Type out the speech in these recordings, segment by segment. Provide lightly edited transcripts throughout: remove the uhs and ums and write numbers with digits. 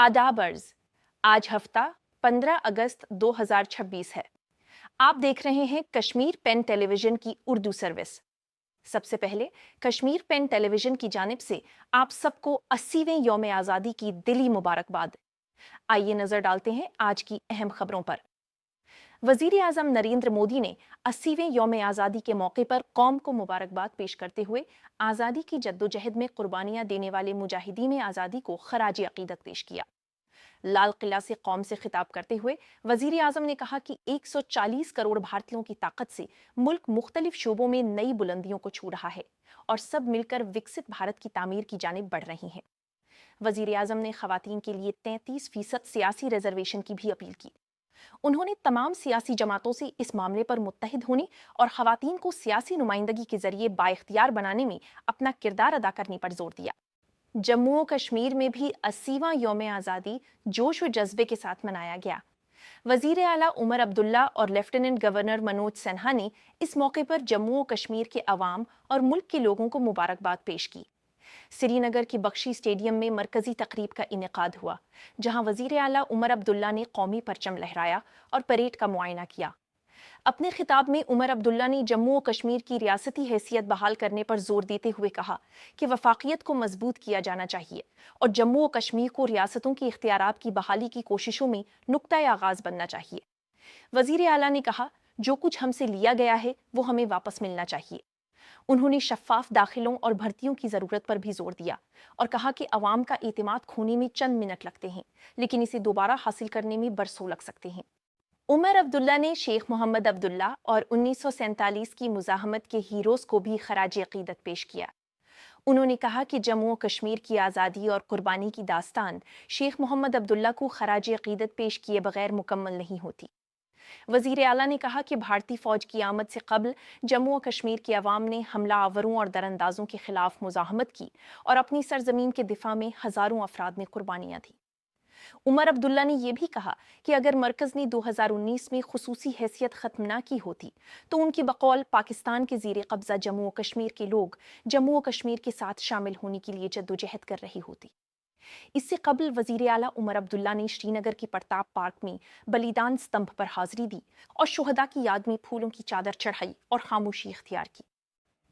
आदाब अर्ज। आज हफ्ता 15 अगस्त 2026 है। आप देख रहे हैं कश्मीर पेन टेलीविजन की उर्दू सर्विस। सबसे पहले कश्मीर पेन टेलीविजन की जानिब से आप सबको 80वें यौम आज़ादी की दिली मुबारकबाद। आइए नजर डालते हैं आज की अहम खबरों पर। वजीर आजम नरेंद्र मोदी ने 80वें यौम आज़ादी के मौके पर कौम को मुबारकबाद पेश करते हुए आज़ादी की जद्दोजहद में कुर्बानियां देने वाले मुजाहिदीन आज़ादी को खराज अकीदत पेश किया। लाल किला से कौम से खिताब करते हुए वजीर आजम ने कहा कि 140 करोड़ भारतीयों की ताकत से मुल्क मुख्तलिफ शोबों में नई बुलंदियों को छू रहा है और सब मिलकर विकसित भारत की तामीर की जानिब बढ़ रही हैं। वजीर आजम ने खवातीन के लिए 33% सियासी रिजर्वेशन की भी अपील की। उन्होंने तमाम सियासी जमातों से इस मामले पर मुत्तहिद होने और खवातीन को सियासी नुमाइंदगी के जरिए बाइख्तियार बनाने में अपना किरदार अदा करने पर जोर दिया। जम्मू और कश्मीर में भी 80वां यौम आज़ादी जोश व जज्बे के साथ मनाया गया। वजीर आला उमर अब्दुल्ला और लेफ्टिनेंट गवर्नर मनोज सिन्हा ने इस मौके पर जम्मू और कश्मीर के अवाम और मुल्क के लोगों को मुबारकबाद पेश की। श्रीनगर की बख्शी स्टेडियम में मरकजी तकरीब का इनेकाद हुआ, जहां वजीर आला उमर अब्दुल्ला ने कौमी परचम लहराया और परेड का मुआयना किया। अपने खिताब में उमर अब्दुल्ला ने जम्मू और कश्मीर की रियासती हैसियत बहाल करने पर जोर देते हुए कहा कि वफाकियत को मजबूत किया जाना चाहिए और जम्मू और कश्मीर को रियासतों की इख्तियारात की बहाली की कोशिशों में नुक्ता आगाज बनना चाहिए। वजीर आला ने कहा, जो कुछ हमसे लिया गया है वो हमें वापस मिलना चाहिए। उन्होंने शफाफ दाखिलों और भर्तियों की जरूरत पर भी जोर दिया और कहा कि अवाम का एतमाद खोने में चंद मिनट लगते हैं, लेकिन इसे दोबारा हासिल करने में बरसों लग सकते हैं। उमर अब्दुल्ला ने शेख मोहम्मद अब्दुल्ला और 1947 की मुजाहमत के हीरोज को भी खराज अकीदत पेश किया। उन्होंने कहा कि जम्मू और कश्मीर की आज़ादी और कुर्बानी की दास्तान शेख मोहम्मद अब्दुल्ला को खराज अकीदत पेश किए बगैर मुकम्मल नहीं होती। वजीर आला ने कहा कि भारतीय फौज की आमद से कबल जम्मू और कश्मीर की आवाम ने हमला आवरों और दरअंदाजों के खिलाफ मुजाहमत की और अपनी सरजमीन के दिफा में हजारों अफराद ने कुर्बानियां दी। उमर अब्दुल्ला ने यह भी कहा कि अगर मरकज ने 2019 में खुसूसी हैसियत खत्म ना की होती तो उनकी बकौल पाकिस्तान के ज़ेरे कब्जा जम्मू और कश्मीर के लोग जम्मू और कश्मीर के साथ शामिल होने के लिए जद्दोजहद कर रही होती। इससे कबल वजीर आला उमर अब्दुल्ला ने श्रीनगर के प्रताप पार्क में बलिदान स्तंभ पर हाजिरी दी और शुहदा की याद में फूलों की चादर चढ़ाई और खामोशी इख्तियार की।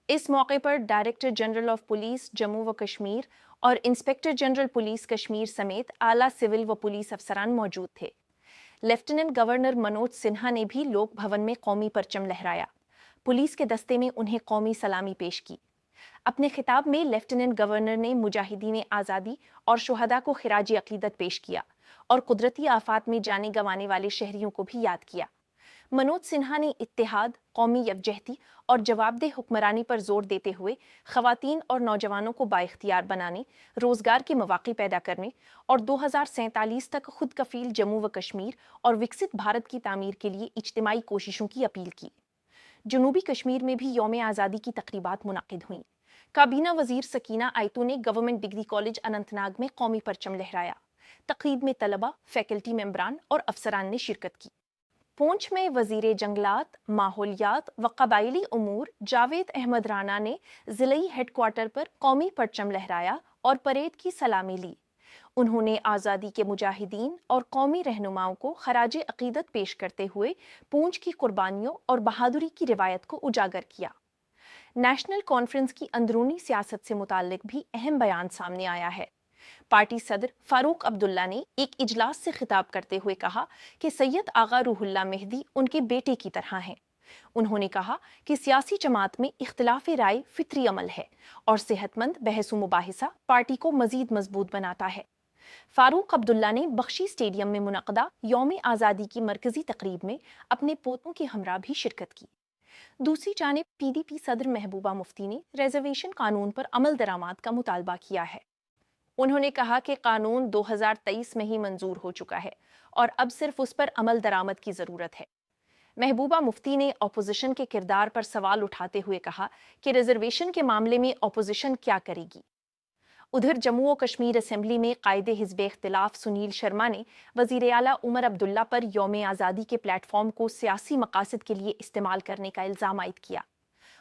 इस मौके पर director general of police Jammu व कश्मीर और इंस्पेक्टर जनरल पुलिस कश्मीर समेत आला सिविल व पुलिस अफसरान मौजूद थे। लेफ्टिनेंट गवर्नर मनोज सिन्हा ने भी लोक भवन में कौमी परचम लहराया। पुलिस के दस्ते में उन्हें कौमी सलामी पेश की। अपने खिताब में लेफ्टिनेंट गवर्नर ने मुजाहिदीन आज़ादी और शुहदा को खिराज अकीदत पेश किया और कुदरती आफात में जाने गंवाने वाले शहरियों को भी याद किया। मनोज सिन्हा ने इत्तेहाद, कौमी यकजहती और जवाबदेह हुक्मरानी पर जोर देते हुए खवातीन और नौजवानों को बाइख्तियार बनाने, रोजगार के मौके पैदा करने और 2047 तक खुद कफील जम्मू व कश्मीर और विकसित भारत की तामीर के लिए इज्तिमाई कोशिशों की अपील की। जनूबी कश्मीर में भी यौम आज़ादी की तकरीबात मुनाकिद हुई। काबीना वजीर सकीना आयतू ने गवर्नमेंट डिग्री कॉलेज अनंतनाग में कौमी परचम लहराया। तकरीब में तलबा, फैकल्टी मेंबरान और अफसरान ने शिरकत की। पूंछ में वजीर जंगलात, माहौलियात व कबायली उमूर जावेद अहमद राना ने जिलाई हेडक्वार्टर पर कौमी परचम लहराया और परेड की सलामी ली। उन्होंने आज़ादी के मुजाहिदीन और कौमी रहनुमाओं को खराज अकीदत पेश करते हुए पूंछ की कुर्बानियों और बहादुरी की रिवायत को उजागर किया। नेशनल कॉन्फ्रेंस की अंदरूनी सियासत से मुताल्लिक भी अहम बयान सामने आया है। पार्टी सदर फारूक अब्दुल्ला ने एक इजलास से खिताब करते हुए कहा कि सैयद आगा रूहुल्ला मेहदी उनके बेटे की तरह हैं। उन्होंने कहा कि सियासी जमात में इख्तिलाफ राय फितरी अमल है और सेहतमंद बहस मुबाहिसा पार्टी को मजीद मजबूत बनाता है। फारूक अब्दुल्ला ने बख्शी स्टेडियम में मुनक़दा यौम आज़ादी की मरकजी तकरीब में अपने पोतों के हमरा भी शिरकत की। दूसरी जानिब PDP सदर महबूबा मुफ्ती ने रिजर्वेशन कानून पर अमल दरामद का मुतालबा किया है। उन्होंने कहा कि कानून 2023 में ही मंजूर हो चुका है और अब सिर्फ उस पर अमल दरामद की जरूरत है। महबूबा मुफ्ती ने ऑपोजिशन के किरदार पर सवाल उठाते हुए कहा कि रिजर्वेशन के मामले में ऑपोजिशन क्या करेगी। उधर जम्मू और कश्मीर असेंबली में कायदे हिज़्ब इख्तिलाफ सुनील शर्मा ने वज़ीर आला उमर अब्दुल्ला पर यौम आज़ादी के प्लेटफॉर्म को सियासी मकासद के लिए इस्तेमाल करने का इल्ज़ाम आयद किया।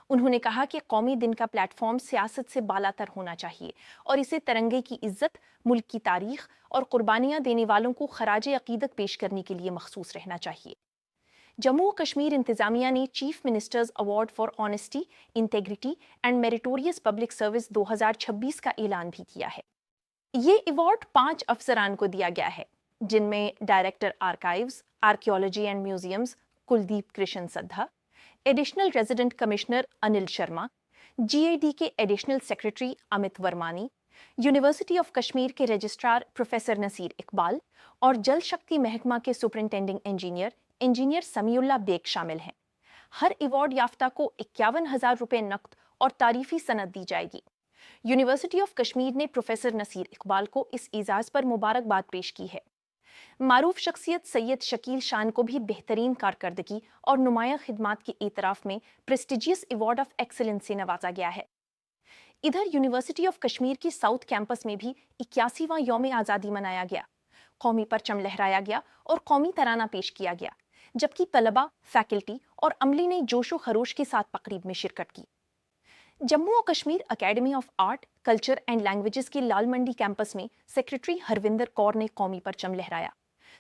انہوں نے کہا کہ قومی دن کا پلیٹ فارم سیاست سے بالاتر ہونا چاہیے اور اسے ترنگے کی عزت، ملک کی تاریخ اور قربانیاں دینے والوں کو خراج عقیدت پیش کرنے کے لیے مخصوص رہنا چاہیے۔ جموں و کشمیر انتظامیہ نے chief ministers award for honesty, integrity and meritorious public service 2026 کا اعلان بھی کیا ہے۔ یہ ایوارڈ 5 افسران کو دیا گیا ہے، جن میں director archives, archaeology and museums Kuldeep Krishan Sidha, additional resident commissioner Anil Sharma, G A D کے additional secretary Amit Varmani, university of Kashmir کے رجسٹرار پروفیسر نصیر اقبال اور جل شکتی محکمہ کے سپرنٹینڈنگ انجینئر سمیع اللہ بیگ شامل ہیں۔ ہر ایوارڈ یافتہ کو 51,000 روپے نقد اور تعریفی سند دی جائے گی۔ یونیورسٹی آف کشمیر نے پروفیسر نصیر اقبال کو اس اعزاز پر مبارکباد پیش کی ہے۔ معروف شخصیت سید شکیل شان کو بھی بہترین کارکردگی اور نمایاں خدمات کے اعتراف میں پریسٹیجیس ایوارڈ آف ایکسلنس سے نوازا گیا ہے۔ ادھر یونیورسٹی آف کشمیر کی ساؤتھ کیمپس میں بھی 81واں یوم آزادی منایا گیا، قومی پرچم لہرایا گیا اور قومی ترانہ پیش کیا گیا، جبکہ طلباء، فیکلٹی اور عملے نے جوش و خروش کے ساتھ تقریب میں شرکت کی۔ جموں و Kashmir academy of art, culture and languages کے لال منڈی کیمپس میں سیکرٹری ہروندر کور نے قومی پرچم لہرایا۔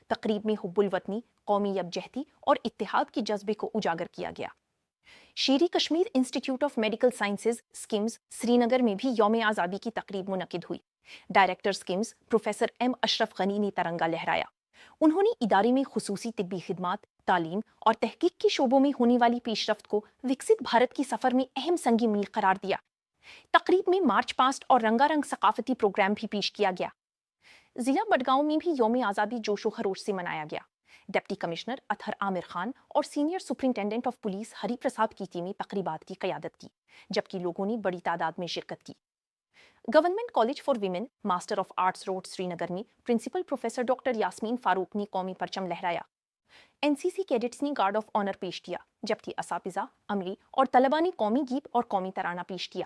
تقریب میں حب الوطنی، قومی یکجہتی اور اتحاد کے جذبے کو اجاگر کیا گیا۔ Sheri Kashmir institute of medical sciences SKIMS Srinagar میں بھی یوم آزادی کی تقریب منعقد ہوئی۔ Director SKIMS professor M Ashraf Ghani نے ترنگا لہرایا۔ انہوں نے ادارے میں خصوصی طبی خدمات، تعلیم اور تحقیق کے شعبوں میں ہونے والی پیش رفت کو وکست بھارت کی سفر میں اہم سنگی میل قرار دیا۔ تقریب میں مارچ پاسٹ اور رنگا رنگ ثقافتی پروگرام بھی پیش کیا گیا۔ ضلع بڈگاؤں میں بھی یوم آزادی جوش و خروش سے منایا گیا۔ ڈپٹی کمشنر اطہر عامر خان اور senior superintendent of police Hari Prasad کی ٹیمیں تقریبات کی قیادت کی، جبکہ لوگوں نے بڑی تعداد میں شرکت کی۔ Government college for women, master of arts road Srinagar میں principal professor doctor Yasmeen Farooq نے قومی پرچم لہرایا۔ این سی سی کیڈٹس نے گارڈ آف آنر پیش کیا، جبکہ اساتذہ، عملے اور طلباء نے قومی گیت اور قومی ترانہ پیش کیا۔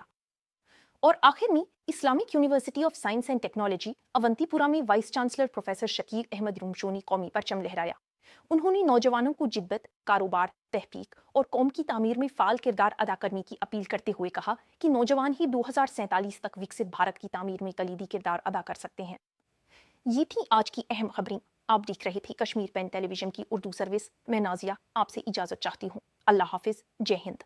اور آخر میں Islamic university of science and technology Awantipora میں vice chancellor professor Shakeel Ahmad Ramshoo نے قومی پرچم لہرایا۔ انہوں نے نوجوانوں کو جدت، کاروبار، تحقیق اور قوم کی تعمیر میں فعال کردار ادا کرنے کی اپیل کرتے ہوئے کہا کہ نوجوان ہی 2047 تک وکست بھارت کی تعمیر میں کلیدی کردار ادا کر سکتے ہیں۔ یہ تھی آج کی اہم خبریں۔ آپ دیکھ رہے تھے کشمیر پین ٹیلی ویژن کی اردو سروس۔ میں نازیہ آپ سے اجازت چاہتی ہوں۔ اللہ حافظ، جے ہند۔